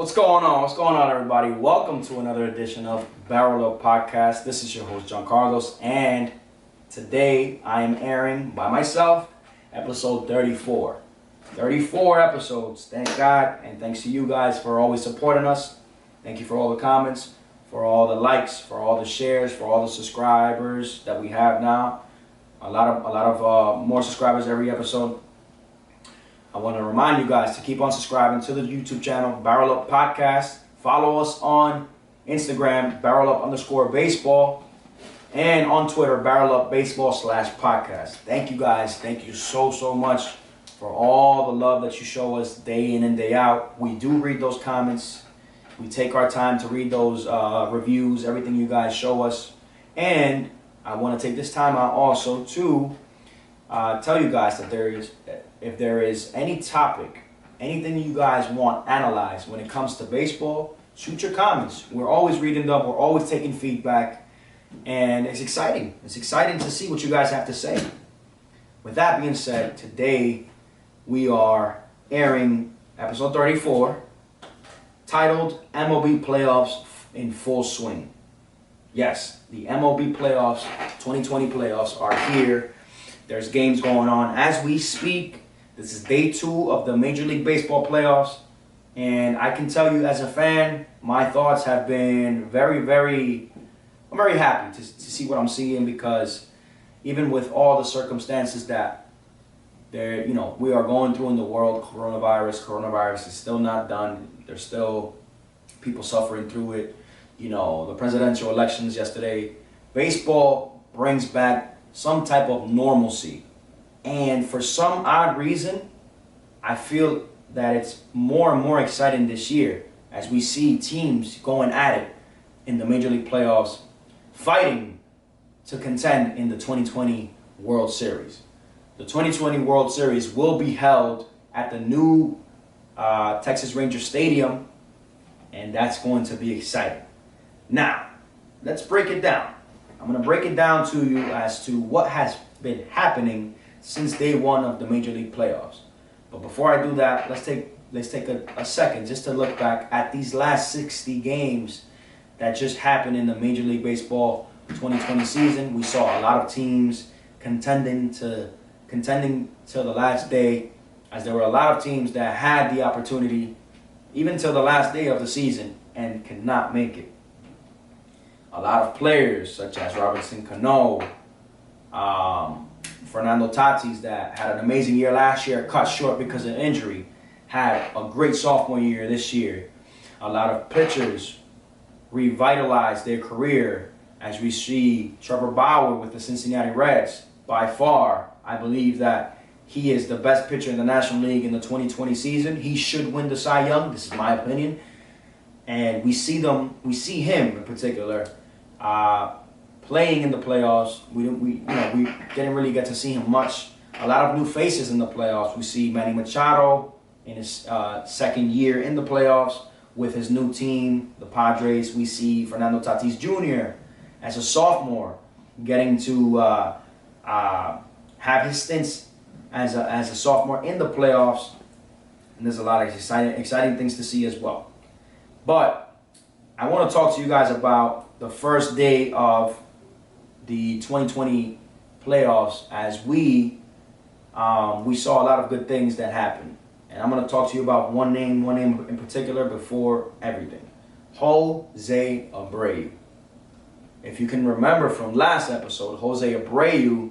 What's going on? What's going on, everybody? Welcome to another edition of BarrelUp Podcast. This is your host, John Carlos, and today I am airing by myself episode 34. 34 episodes. Thank God, and thanks to you guys for always supporting us. Thank you for all the comments, for all the likes, for all the shares, for all the subscribers that we have now. A lot of more subscribers every episode. I want to remind you guys to keep on subscribing to the YouTube channel, BarrelUp Podcast. Follow us on Instagram, BarrelUp_baseball, and on Twitter, BarrelUpBaseball/podcast. Thank you guys. Thank you so much for all the love that you show us day in and day out. We do read those comments. We take our time to read those reviews, everything you guys show us. And I want to take this time out also to tell you guys that if there is any topic, anything you guys want analyzed when it comes to baseball, shoot your comments. We're always reading them. We're always taking feedback. And it's exciting. It's exciting to see what you guys have to say. With that being said, today we are airing episode 34, titled MLB Playoffs in Full Swing. Yes, the MLB playoffs, 2020 playoffs are here. There's games going on as we speak. This is day 2 of the Major League Baseball playoffs. And I can tell you as a fan, my thoughts have been I'm very happy to see what I'm seeing, because even with all the circumstances that we are going through in the world, coronavirus is still not done. There's still people suffering through it. The presidential elections yesterday. Baseball brings back some type of normalcy. And for some odd reason, I feel that it's more and more exciting this year as we see teams going at it in the Major League playoffs, fighting to contend in the 2020 World Series. The 2020 World Series will be held at the new Texas Rangers Stadium, and that's going to be exciting. Now, let's break it down. I'm going to break it down to you as to what has been happening since day 1 of the Major League playoffs. But before I do that, let's take a second just to look back at these last 60 games that just happened in the Major League Baseball 2020 season. We saw a lot of teams contending to the last day, as there were a lot of teams that had the opportunity even till the last day of the season and could not make it. A lot of players such as Robinson Cano, Fernando Tatis, that had an amazing year last year, cut short because of injury, had a great sophomore year this year. A lot of pitchers revitalized their career, as we see Trevor Bauer with the Cincinnati Reds. By far, I believe that he is the best pitcher in the National League in the 2020 season. He should win the Cy Young. This is my opinion. And we see him in particular playing in the playoffs. We didn't really get to see him much. A lot of new faces in the playoffs. We see Manny Machado in his second year in the playoffs with his new team, the Padres. We see Fernando Tatis Jr. as a sophomore getting to have his stints as a sophomore in the playoffs. And there's a lot of exciting things to see as well. But I want to talk to you guys about the first day of the 2020 playoffs, as we saw a lot of good things that happened. And I'm going to talk to you about one name in particular before everything. Jose Abreu. If you can remember from last episode, Jose Abreu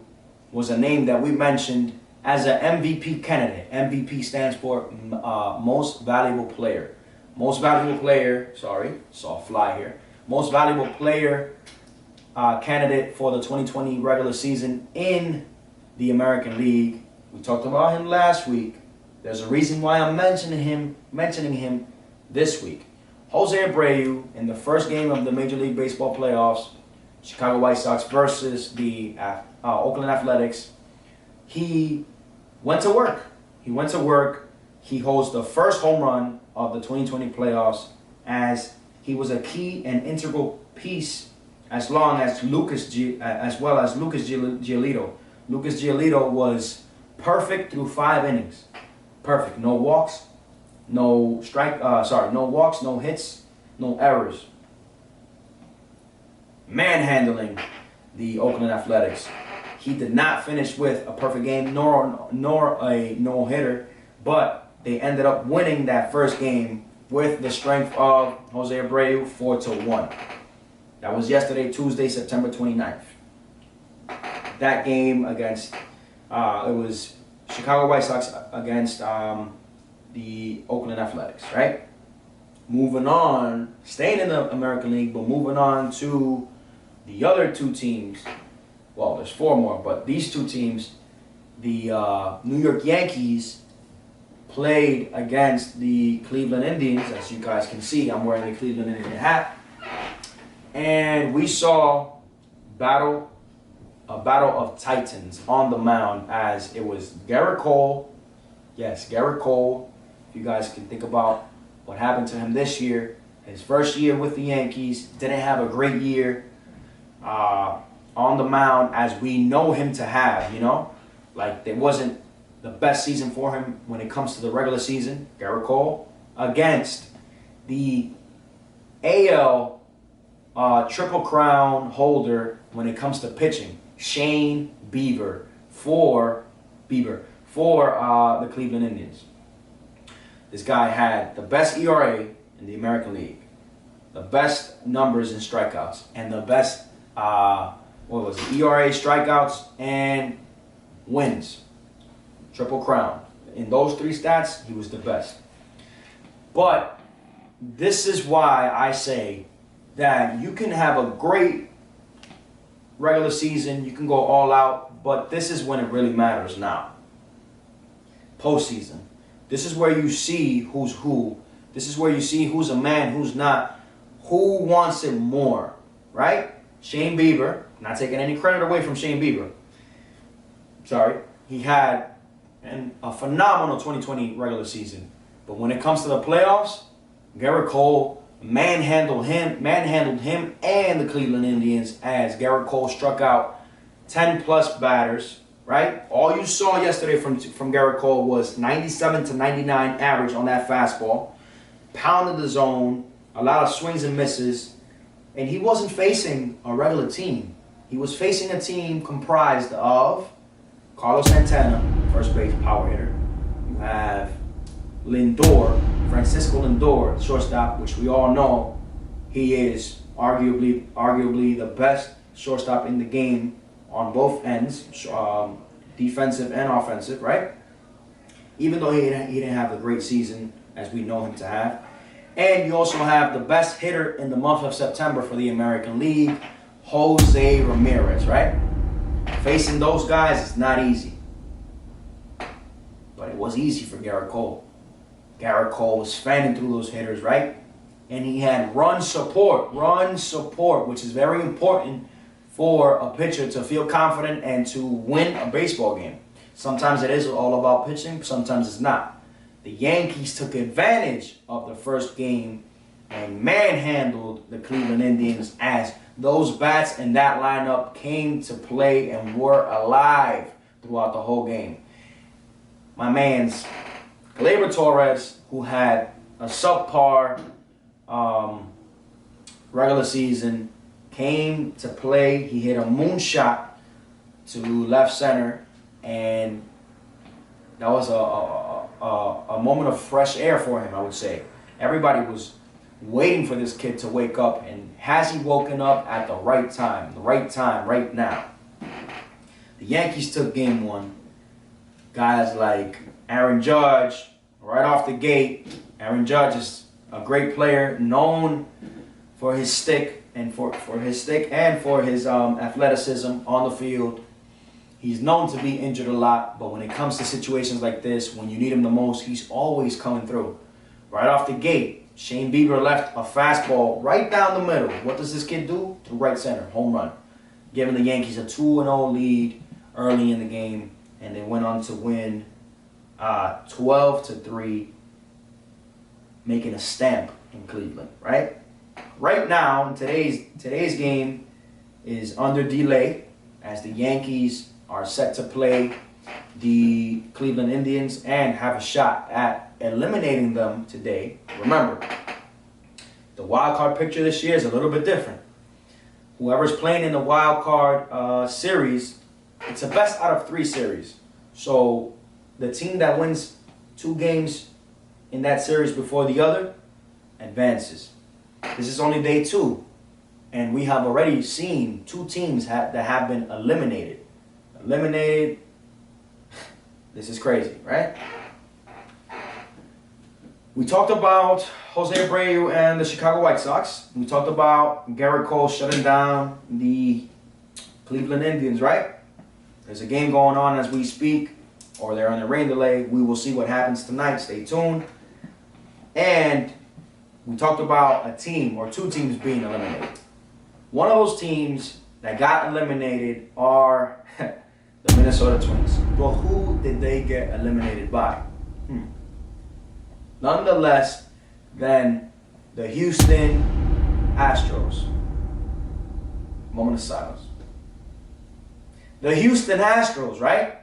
was a name that we mentioned as an MVP candidate. MVP stands for Most Valuable Player. Most Valuable Player, saw a fly here. Most Valuable Player candidate for the 2020 regular season in the American League. We talked about him last week. There's a reason why I'm mentioning him this week. Jose Abreu, in the first game of the Major League Baseball playoffs, Chicago White Sox versus the Oakland Athletics, he went to work. He holds the first home run of the 2020 playoffs, as he was a key and integral piece as well as Lucas Giolito. Lucas Giolito was perfect through 5 innings. Perfect. No walks, no no walks, no hits, no errors. Manhandling the Oakland Athletics. He did not finish with a perfect game nor a no-hitter, but they ended up winning that first game with the strength of Jose Abreu 4-1. That was yesterday, Tuesday, September 29th. That game against, it was Chicago White Sox against the Oakland Athletics, right? Moving on, staying in the American League, but moving on to the other two teams. Well, there's four more, but these two teams, the New York Yankees played against the Cleveland Indians. As you guys can see, I'm wearing the Cleveland Indian hat. And we saw a battle of titans on the mound, as it was Garrett Cole. Yes, Garrett Cole. If you guys can think about what happened to him this year, his first year with the Yankees, didn't have a great year on the mound as we know him to have, you know? Like, it wasn't the best season for him when it comes to the regular season. Garrett Cole against the AL Triple Crown holder when it comes to pitching, Shane Bieber for the Cleveland Indians. This guy had the best ERA in the American League, the best numbers in strikeouts, and the best ERA, strikeouts, and wins. Triple Crown. In those three stats, he was the best. But this is why I say that you can have a great regular season, you can go all out, but this is when it really matters now. Postseason. This is where you see who's who. This is where you see who's a man, who's not, who wants it more, right? Shane Bieber, not taking any credit away from Shane Bieber. Sorry. He had a phenomenal 2020 regular season. But when it comes to the playoffs, Garrett Cole manhandled him and the Cleveland Indians, as Garrett Cole struck out 10-plus batters, right? All you saw yesterday from Garrett Cole was 97 to 99 average on that fastball. Pounded the zone, a lot of swings and misses. And he wasn't facing a regular team. He was facing a team comprised of Carlos Santana, first base power hitter. You have Francisco Lindor, shortstop, which we all know he is arguably the best shortstop in the game on both ends, defensive and offensive, right? Even though he didn't have a great season as we know him to have. And you also have the best hitter in the month of September for the American League, Jose Ramirez, right? Facing those guys is not easy. But it was easy for Garrett Cole. Garrett Cole was fanning through those hitters, right? And he had run support, which is very important for a pitcher to feel confident and to win a baseball game. Sometimes it is all about pitching, sometimes it's not. The Yankees took advantage of the first game and manhandled the Cleveland Indians, as those bats and that lineup came to play and were alive throughout the whole game. My man's Gleyber Torres, who had a subpar regular season, came to play. He hit a moonshot to left center, and that was a moment of fresh air for him, I would say. Everybody was waiting for this kid to wake up, and has he woken up at the right time, right now? The Yankees took game one. Guys like Aaron Judge, right off the gate. Aaron Judge is a great player, known for his stick and for his athleticism on the field. He's known to be injured a lot, but when it comes to situations like this, when you need him the most, he's always coming through. Right off the gate, Shane Bieber left a fastball right down the middle. What does this kid do? To right center, home run. Giving the Yankees a 2-0 lead early in the game, and they went on to win 12-3, making a stamp in Cleveland, right? Right now, today's game is under delay, as the Yankees are set to play the Cleveland Indians and have a shot at eliminating them today. Remember, the wild card picture this year is a little bit different. Whoever's playing in the wild card series, it's a best out of 3 series. So the team that wins 2 games in that series before the other advances. This is only day 2, and we have already seen 2 teams that have been eliminated. This is crazy, right? We talked about Jose Abreu and the Chicago White Sox. We talked about Garrett Cole shutting down the Cleveland Indians, right? There's a game going on as we speak, or they're on a rain delay. We will see what happens tonight. Stay tuned. And we talked about a team or 2 teams being eliminated. One of those teams that got eliminated are the Minnesota Twins. Well, who did they get eliminated by? None the less than the Houston Astros. Moment of silence. The Houston Astros, right?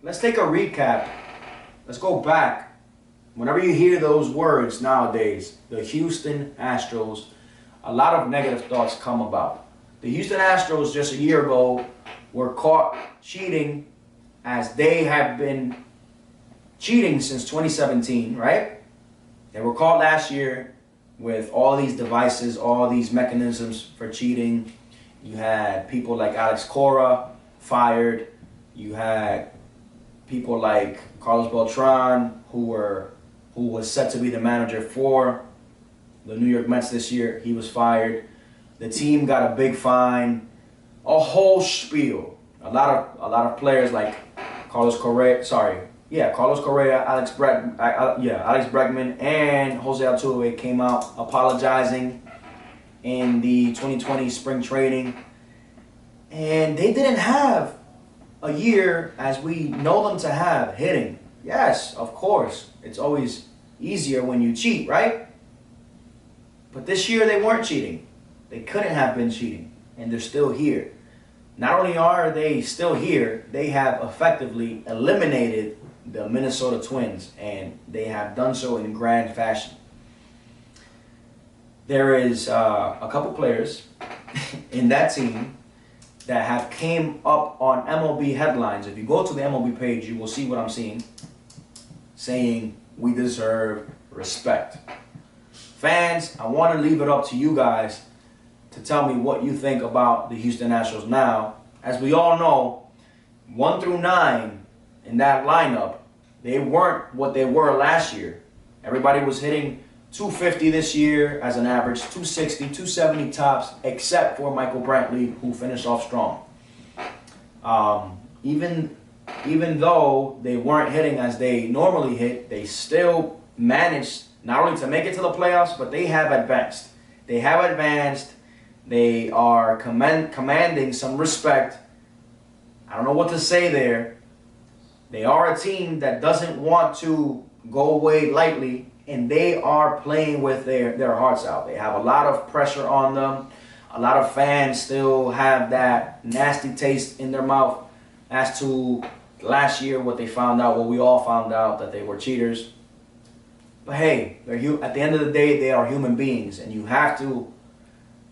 Let's take a recap. Let's go back. Whenever you hear those words nowadays, the Houston Astros, a lot of negative thoughts come about. The Houston Astros just a year ago were caught cheating, as they have been cheating since 2017, right? They were caught last year with all these devices, all these mechanisms for cheating. You had people like Alex Cora fired. You had people like Carlos Beltran, who was set to be the manager for the New York Mets this year. He was fired. The team got a big fine, a whole spiel. A lot of players like Carlos Correa, Alex Bregman, and Jose Altuve came out apologizing in the 2020 spring training. And they didn't have a year as we know them to have hitting. Yes, of course, it's always easier when you cheat, right? But this year they weren't cheating. They couldn't have been cheating, and they're still here. Not only are they still here, they have effectively eliminated the Minnesota Twins, and they have done so in grand fashion. There is a couple players in that team that have came up on MLB headlines. If you go to the MLB page, you will see what I'm seeing, saying we deserve respect. Fans, I want to leave it up to you guys to tell me what you think about the Houston Astros now. As we all know, 1 through 9 in that lineup, they weren't what they were last year. Everybody was hitting 250 this year as an average, 260, 270 tops, except for Michael Brantley, who finished off strong. Even though they weren't hitting as they normally hit, they still managed not only to make it to the playoffs, but they have advanced. They have advanced. They are commanding some respect. I don't know what to say there. They are a team that doesn't want to go away lightly, and they are playing with their hearts out. They have a lot of pressure on them. A lot of fans still have that nasty taste in their mouth as to last year, what they found out, what we all found out, that they were cheaters. But hey, at the end of the day, they are human beings, and you have to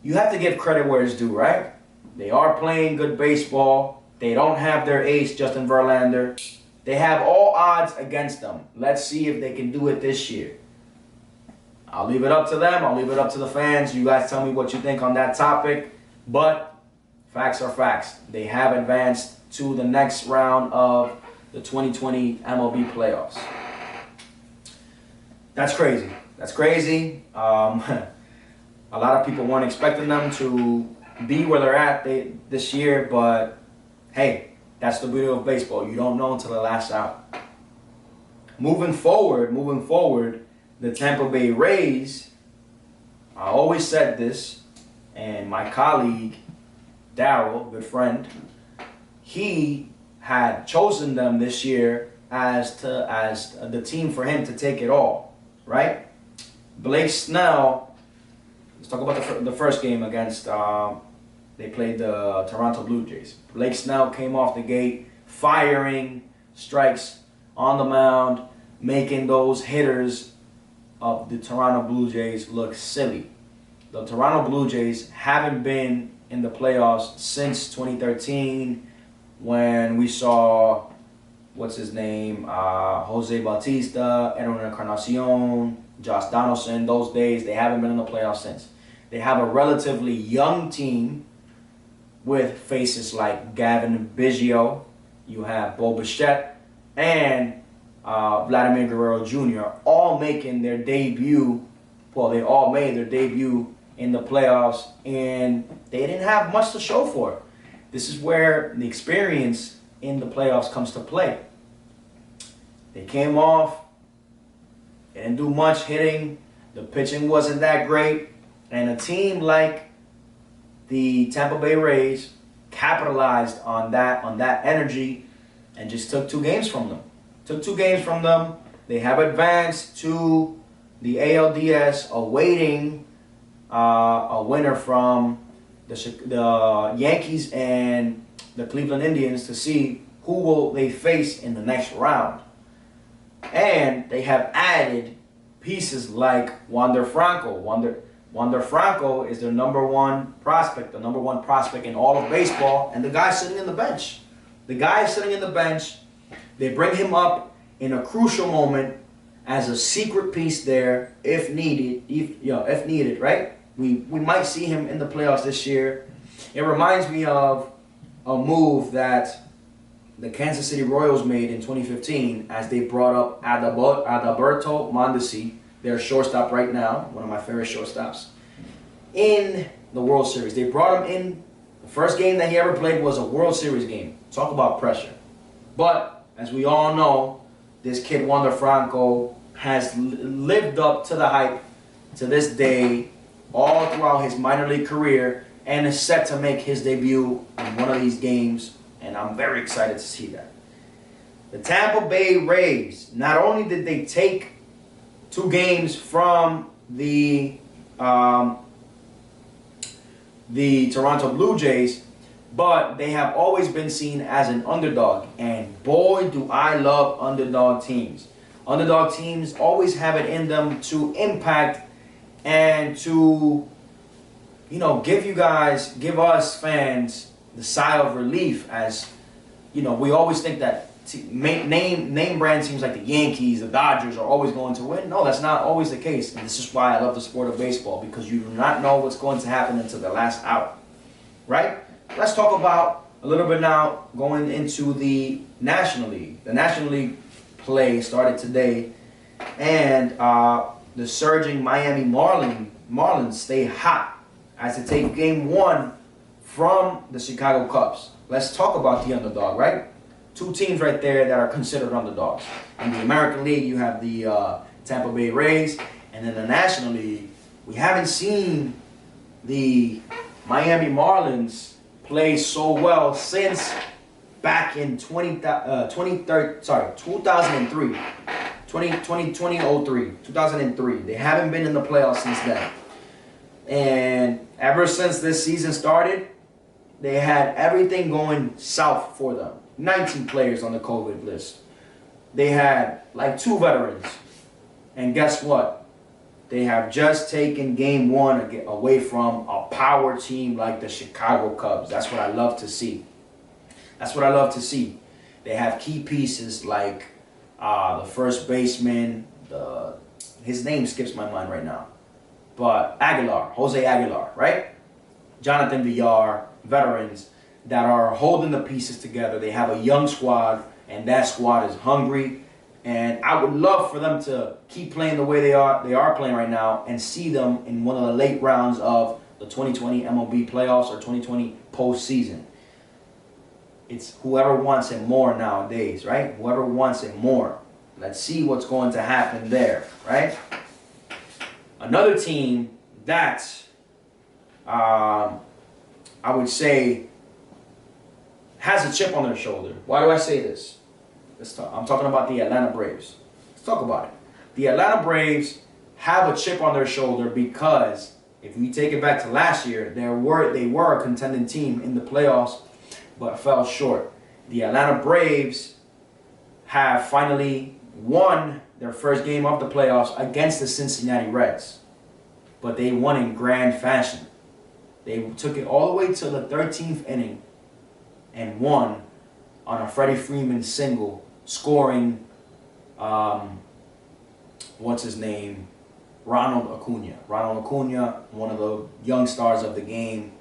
give credit where it's due, right? They are playing good baseball. They don't have their ace, Justin Verlander. They have all odds against them. Let's see if they can do it this year. I'll leave it up to them. I'll leave it up to the fans. You guys tell me what you think on that topic. But facts are facts. They have advanced to the next round of the 2020 MLB playoffs. That's crazy. That's crazy. A lot of people weren't expecting them to be where they're at this year, but hey, that's the beauty of baseball. You don't know until the last out. Moving forward, the Tampa Bay Rays, I always said this, and my colleague, Daryl, good friend, he had chosen them this year as the team for him to take it all, right? Blake Snell, let's talk about the first game against, they played the Toronto Blue Jays. Blake Snell came off the gate, firing strikes on the mound. making those hitters of the Toronto Blue Jays look silly. The Toronto Blue Jays haven't been in the playoffs since 2013 when we saw, what's his name, Jose Bautista, Edwin Encarnacion, Josh Donaldson. Those days, they haven't been in the playoffs since. They have a relatively young team with faces like Gavin Biggio. You have Bo Bichette and Vladimir Guerrero Jr. all making their debut. Well, they all made their debut in the playoffs, and they didn't have much to show for it. This is where the experience in the playoffs comes to play. They came off, they didn't do much hitting, the pitching wasn't that great, and a team like the Tampa Bay Rays capitalized on that energy and just took 2 games from them. They have advanced to the ALDS, awaiting a winner from the Yankees and the Cleveland Indians to see who will they face in the next round. And they have added pieces like Wander Franco. Wander Franco is their number one prospect in all of baseball, and the guy's sitting in the bench. They bring him up in a crucial moment as a secret piece there, if needed, right? We might see him in the playoffs this year. It reminds me of a move that the Kansas City Royals made in 2015 as they brought up Adalberto Mondesi, their shortstop right now, one of my favorite shortstops, in the World Series. They brought him in. The first game that he ever played was a World Series game. Talk about pressure. But, as we all know, this kid Wander Franco has lived up to the hype to this day, all throughout his minor league career, and is set to make his debut in one of these games, and I'm very excited to see that. The Tampa Bay Rays, not only did they take 2 games from the Toronto Blue Jays, but they have always been seen as an underdog, and boy do I love underdog teams. Underdog teams always have it in them to impact and to, give us fans the sigh of relief, as, we always think that name brand teams like the Yankees, the Dodgers are always going to win. No, that's not always the case, and this is why I love the sport of baseball, because you do not know what's going to happen until the last out, right? Let's talk about a little bit now going into the National League. The National League play started today, and the surging Miami Marlins stay hot as they take Game 1 from the Chicago Cubs. Let's talk about the underdog, right? 2 teams right there that are considered underdogs. In the American League, you have the Tampa Bay Rays, and in the National League, we haven't seen the Miami Marlins play so well since back in 2003. They haven't been in the playoffs since then. And ever since this season started, they had everything going south for them. 19 players on the COVID list. They had like 2 veterans. And guess what? They have just taken Game 1 away from a power team like the Chicago Cubs. That's what I love to see. They have key pieces like the first baseman. His name skips my mind right now. But Jose Aguilar, right? Jonathan Villar, veterans that are holding the pieces together. They have a young squad, and that squad is hungry. And I would love for them to keep playing the way they are playing right now, and see them in one of the late rounds of the 2020 MLB playoffs or 2020 postseason. It's whoever wants it more nowadays, right? Whoever wants it more. Let's see what's going to happen there, right? Another team that I would say has a chip on their shoulder. Why do I say this? I'm talking about the Atlanta Braves. Let's talk about it. The Atlanta Braves have a chip on their shoulder because if we take it back to last year, they were a contending team in the playoffs, but fell short. The Atlanta Braves have finally won their first game of the playoffs against the Cincinnati Reds. But they won in grand fashion. They took it all the way to the 13th inning and won on a Freddie Freeman single, scoring, what's his name? Ronald Acuna. Ronald Acuna, one of the young stars of the game,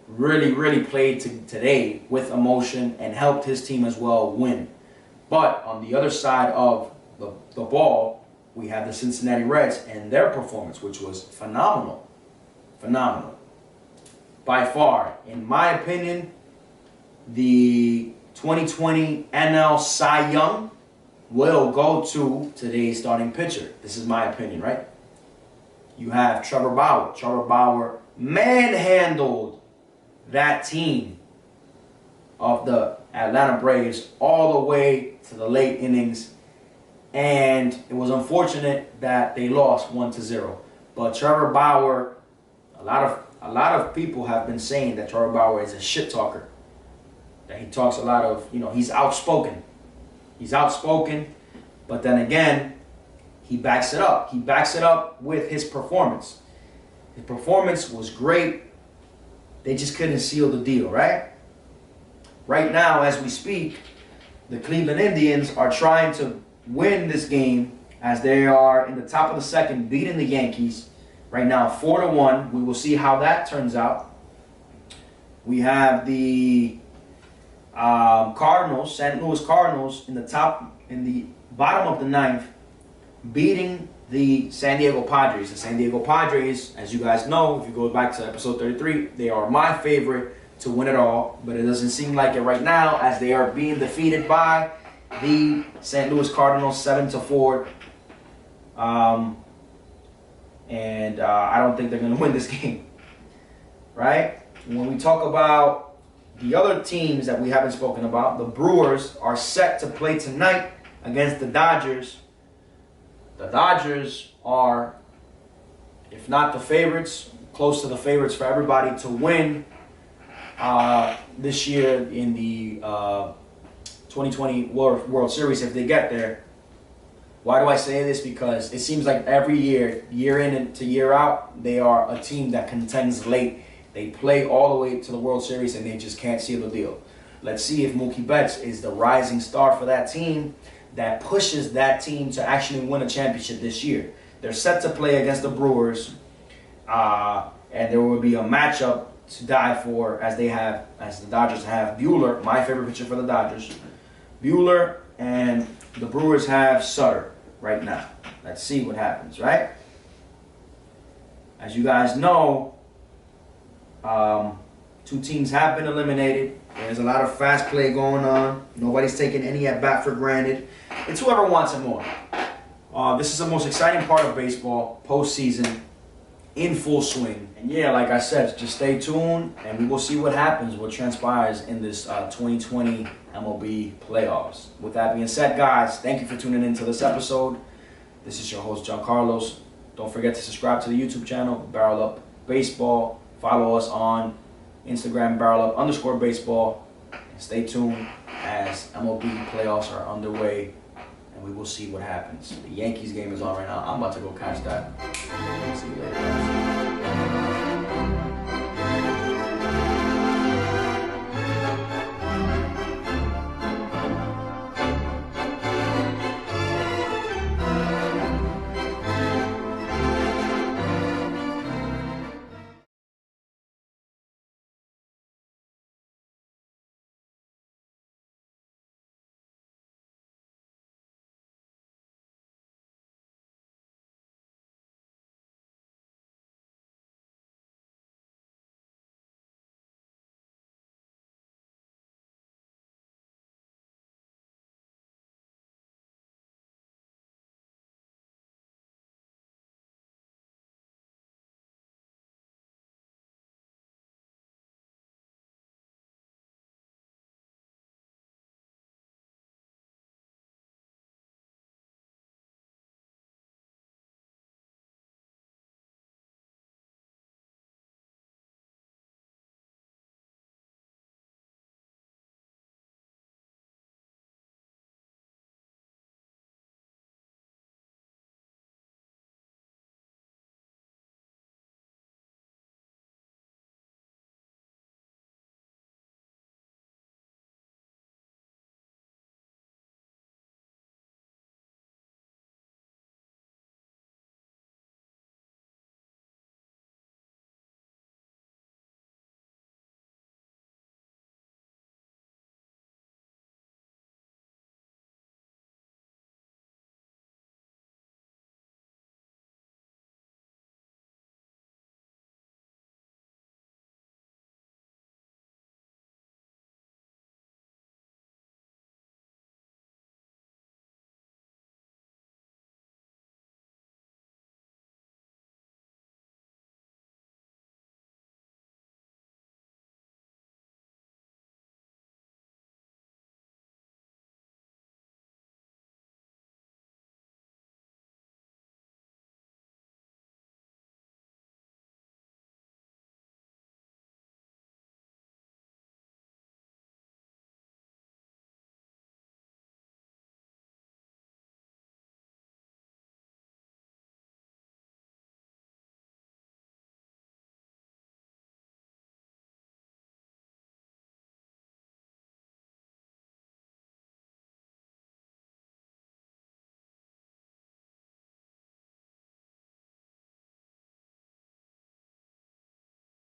really played today with emotion and helped his team as well win. But on the other side of the ball, we have the Cincinnati Reds and their performance, which was phenomenal. Phenomenal. By far, in my opinion, the 2020 NL Cy Young will go to today's starting pitcher. This is my opinion, right? You have Trevor Bauer. Trevor Bauer manhandled that team of the Atlanta Braves all the way to the late innings. And it was unfortunate that they lost 1-0. But Trevor Bauer, a lot of people have been saying that Trevor Bauer is a shit talker. That he talks a lot of, he's outspoken. He's outspoken, but then again, he backs it up. He backs it up with his performance. His performance was great. They just couldn't seal the deal, right? Right now, as we speak, the Cleveland Indians are trying to win this game as they are in the top of the second, beating the Yankees. Right now, 4-1. We will see how that turns out. We have the Cardinals, St. Louis Cardinals, in the bottom of the ninth, beating the San Diego Padres. The San Diego Padres, as you guys know, if you go back to episode 33, they are my favorite to win it all, but it doesn't seem like it right now as they are being defeated by the St. Louis Cardinals 7-4. And I don't think they're going to win this game, right? When we talk about the other teams that we haven't spoken about, the Brewers are set to play tonight against the Dodgers. The Dodgers are, if not the favorites, close to the favorites for everybody to win this year in the 2020 World Series if they get there. Why do I say this? Because it seems like every year, year in and to year out, they are a team that contends late. They play all the way to the World Series and they just can't seal the deal. Let's see if Mookie Betts is the rising star for that team that pushes that team to actually win a championship this year. They're set to play against the Brewers, and there will be a matchup to die for as the Dodgers have Buehler, my favorite pitcher for the Dodgers. Buehler, and the Brewers have Sutter right now. Let's see what happens, right? As you guys know, two teams have been eliminated. There's a lot of fast play going on. Nobody's taking any at bat for granted. It's whoever wants it more. This is the most exciting part of baseball, postseason, in full swing. And yeah, like I said, just stay tuned and we will see what happens, what transpires in this 2020 MLB playoffs. With that being said, guys, thank you for tuning into this episode. This is your host, John Carlos. Don't forget to subscribe to the YouTube channel, BarrelUp Baseball. Follow us on Instagram, BarrelUp_baseball. And stay tuned as MLB playoffs are underway. And we will see what happens. The Yankees game is on right now. I'm about to go catch that. See you later.